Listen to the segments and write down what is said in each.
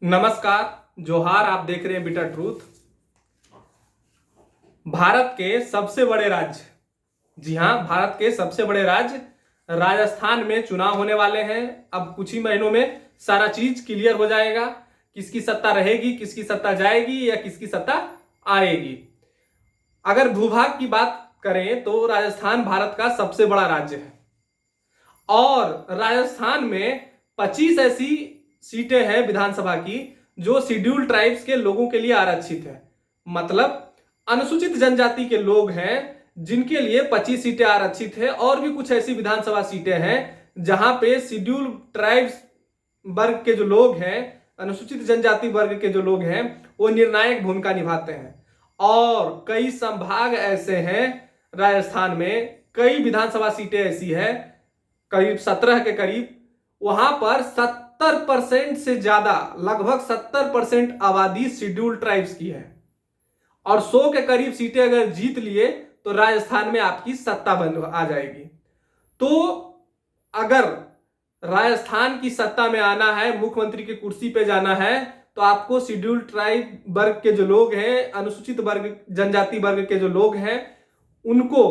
नमस्कार, जोहार। आप देख रहे हैं बिटर ट्रूथ। भारत के सबसे बड़े राज्य, जी हाँ, भारत के सबसे बड़े राज्य राजस्थान में चुनाव होने वाले हैं। अब कुछ ही महीनों में सारा चीज क्लियर हो जाएगा, किसकी सत्ता रहेगी, किसकी सत्ता जाएगी या किसकी सत्ता आएगी। अगर भूभाग की बात करें तो राजस्थान भारत का सबसे बड़ा राज्य है और राजस्थान में 25 ऐसी सीटें हैं विधानसभा की जो शेड्यूल ट्राइब्स के लोगों के लिए आरक्षित है। मतलब अनुसूचित जनजाति के लोग हैं जिनके लिए 25 सीटें आरक्षित है और भी कुछ ऐसी विधानसभा सीटें हैं जहां पे शेड्यूल ट्राइब्स वर्ग के जो लोग हैं, अनुसूचित जनजाति वर्ग के जो लोग हैं, वो निर्णायक भूमिका निभाते हैं। और कई संभाग ऐसे हैं राजस्थान में, कई विधानसभा सीटें ऐसी है, करीब 17 के करीब, वहां पर 70% से ज्यादा, लगभग 70% आबादी शेड्यूल ट्राइब्स की है। और 100 के करीब सीटें अगर जीत लिए तो राजस्थान में आपकी सत्ता बन आ जाएगी। तो अगर राजस्थान की सत्ता में आना है, मुख्यमंत्री की कुर्सी पे जाना है, तो आपको शेड्यूल ट्राइब वर्ग के जो लोग हैं, अनुसूचित वर्ग जनजाति वर्ग के जो लोग हैं, उनको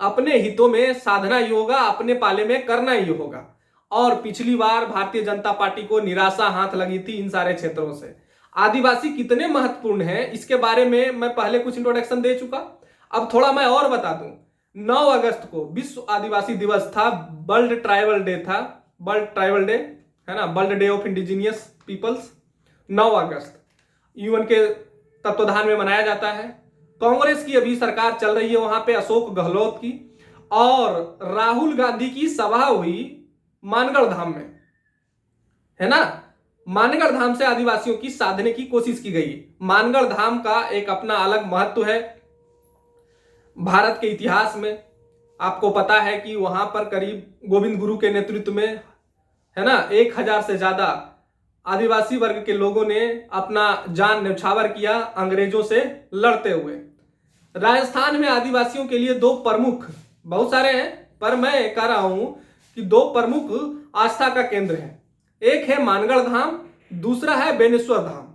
अपने हितों में साधना ही होगा, अपने पाले में करना ही होगा। और पिछली बार भारतीय जनता पार्टी को निराशा हाथ लगी थी इन सारे क्षेत्रों से। आदिवासी कितने महत्वपूर्ण हैं इसके बारे में मैं पहले कुछ इंट्रोडक्शन दे चुका। अब थोड़ा मैं और बता दूं। 9 अगस्त को विश्व आदिवासी दिवस था, वर्ल्ड ट्राइबल डे था, वर्ल्ड ट्राइबल डे है ना, world day of indigenous peoples. 9 अगस्त यूएन के तत्वाधान में मनाया जाता है। कांग्रेस की अभी सरकार चल रही है वहां पे, अशोक गहलोत की, और राहुल गांधी की सभा हुई मानगढ़ धाम में, है ना। मानगढ़ धाम से आदिवासियों की साधने की कोशिश की गई। मानगढ़ धाम का एक अपना अलग महत्व है भारत के इतिहास में। आपको पता है कि वहां पर करीब गोविंद गुरु के नेतृत्व में, है ना, 1000 से ज्यादा आदिवासी वर्ग के लोगों ने अपना जान न्यौछावर किया अंग्रेजों से लड़ते हुए। राजस्थान में आदिवासियों के लिए दो प्रमुख, बहुत सारे हैं पर मैं कह रहा हूं कि दो प्रमुख आस्था का केंद्र है। एक है मानगढ़ धाम, दूसरा है बेनेश्वर धाम,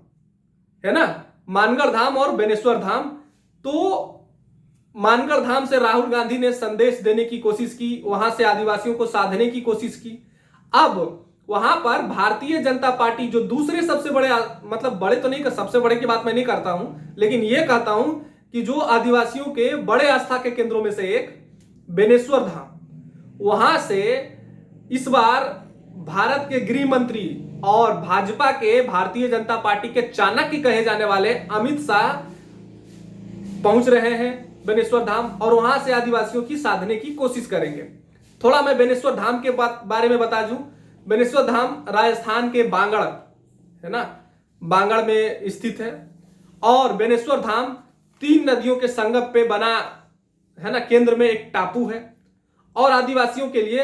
है ना। मानगढ़ धाम और बेनेश्वर धाम। तो मानगढ़ धाम से राहुल गांधी ने संदेश देने की कोशिश की, वहां से आदिवासियों को साधने की कोशिश की। अब वहां पर भारतीय जनता पार्टी जो दूसरे सबसे बड़े, मतलब बड़े तो नहीं, सबसे बड़े की बात मैं नहीं करता हूं, लेकिन यह कहता हूं कि जो आदिवासियों के बड़े आस्था के केंद्रों में से एक बेनेश्वर धाम, वहां से इस बार भारत के गृह मंत्री और भाजपा के, भारतीय जनता पार्टी के चाणक्य कहे जाने वाले अमित शाह पहुंच रहे हैं बेनेश्वर धाम, और वहां से आदिवासियों की साधने की कोशिश करेंगे। थोड़ा मैं बेनेश्वर धाम के बारे में बता दूं। बेनेश्वर धाम राजस्थान के बांगड़, है ना, बांगड़ में स्थित है। और बेनेश्वर धाम 3 नदियों के संगम पे बना, है ना, केंद्र में एक टापू है और आदिवासियों के लिए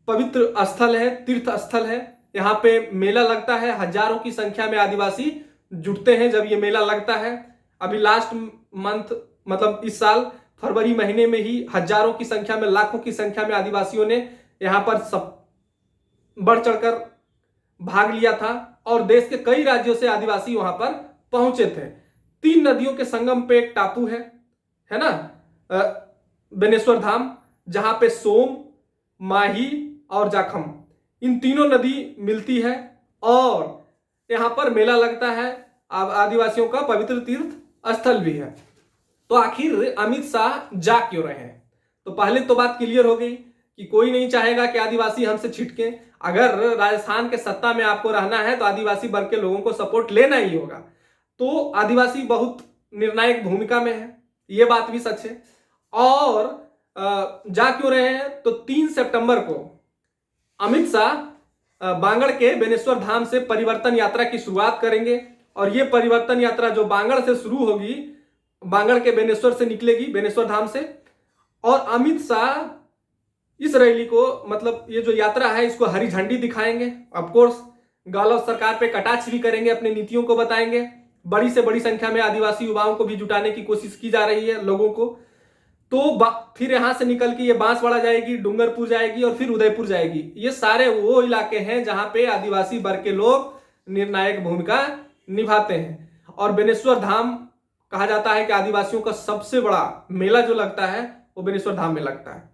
पवित्र स्थल है, तीर्थ स्थल है। यहाँ पे मेला लगता है, हजारों की संख्या में आदिवासी जुटते हैं जब ये मेला लगता है। अभी लास्ट मंथ, मतलब इस साल फरवरी महीने में ही हजारों की संख्या में, लाखों की संख्या में आदिवासियों ने यहाँ पर सब बढ़ चढ़कर भाग लिया था और देश के कई राज्यों से आदिवासी वहां पर पहुंचे थे। 3 नदियों के संगम पे एक टापू है ना, बेनेश्वर धाम, जहां पे सोम, माही और जाखम, इन तीनों नदी मिलती है और यहां पर मेला लगता है। आदिवासियों का पवित्र तीर्थ स्थल भी है। तो आखिर अमित शाह जा क्यों रहे हैं? तो पहले तो बात क्लियर हो गई कि कोई नहीं चाहेगा कि आदिवासी हमसे छिटके। अगर राजस्थान के सत्ता में आपको रहना है तो आदिवासी वर्ग के लोगों को सपोर्ट लेना ही होगा। तो आदिवासी बहुत निर्णायक भूमिका में है, यह बात भी सच है। और जा क्यों रहे हैं? तो 3 सितंबर को अमित शाह बांगड़ के बेनेश्वर धाम से परिवर्तन यात्रा की शुरुआत करेंगे और यह परिवर्तन यात्रा जो बांगड़ से शुरू होगी, बांगड़ के बेनेश्वर से निकलेगी, बेनेश्वर धाम से। और अमित शाह इस रैली को, मतलब ये जो यात्रा है, इसको हरी झंडी दिखाएंगे। ऑफ कोर्स गहलोत सरकार पे कटाक्ष भी करेंगे, अपनी नीतियों को बताएंगे। बड़ी से बड़ी संख्या में आदिवासी युवाओं को भी जुटाने की कोशिश की जा रही है, लोगों को। तो फिर यहां से निकल के ये बांसवाड़ा जाएगी, डूंगरपुर जाएगी और फिर उदयपुर जाएगी। ये सारे वो इलाके हैं जहां पे आदिवासी वर्ग के लोग निर्णायक भूमिका निभाते हैं। और बेनेश्वर धाम कहा जाता है कि आदिवासियों का सबसे बड़ा मेला जो लगता है वो बेनेश्वर धाम में लगता है,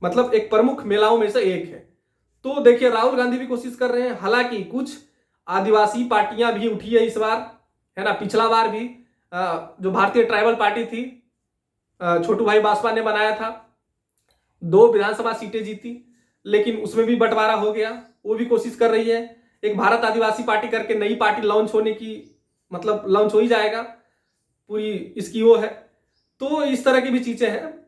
मतलब एक प्रमुख मेलाओं में से एक है। तो देखिए राहुल गांधी भी कोशिश कर रहे हैं, हालांकि कुछ आदिवासी पार्टियां भी उठी है इस बार, है ना। पिछला बार भी जो भारतीय ट्राइबल पार्टी थी, छोटू भाई बाजपा ने बनाया था, 2 विधानसभा सीटें जीती, लेकिन उसमें भी बंटवारा हो गया। वो भी कोशिश कर रही है, एक भारत आदिवासी पार्टी करके नई पार्टी लॉन्च होने की, मतलब लॉन्च हो ही जाएगा, पूरी इसकी वो है। तो इस तरह की भी चीजें हैं।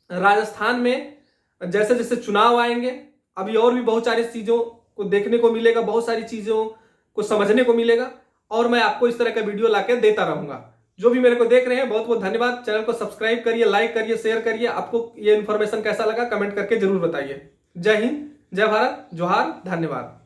राजस्थान में जैसे जैसे चुनाव आएंगे अभी और भी बहुत सारी चीजों को देखने को मिलेगा, बहुत सारी चीजों को समझने को मिलेगा, और मैं आपको इस तरह का वीडियो लाके देता रहूंगा। जो भी मेरे को देख रहे हैं बहुत बहुत धन्यवाद। चैनल को सब्सक्राइब करिए, लाइक करिए, शेयर करिए। आपको ये इन्फॉर्मेशन कैसा लगा कमेंट करके जरूर बताइए। जय हिंद, जय भारत, जोहार, धन्यवाद।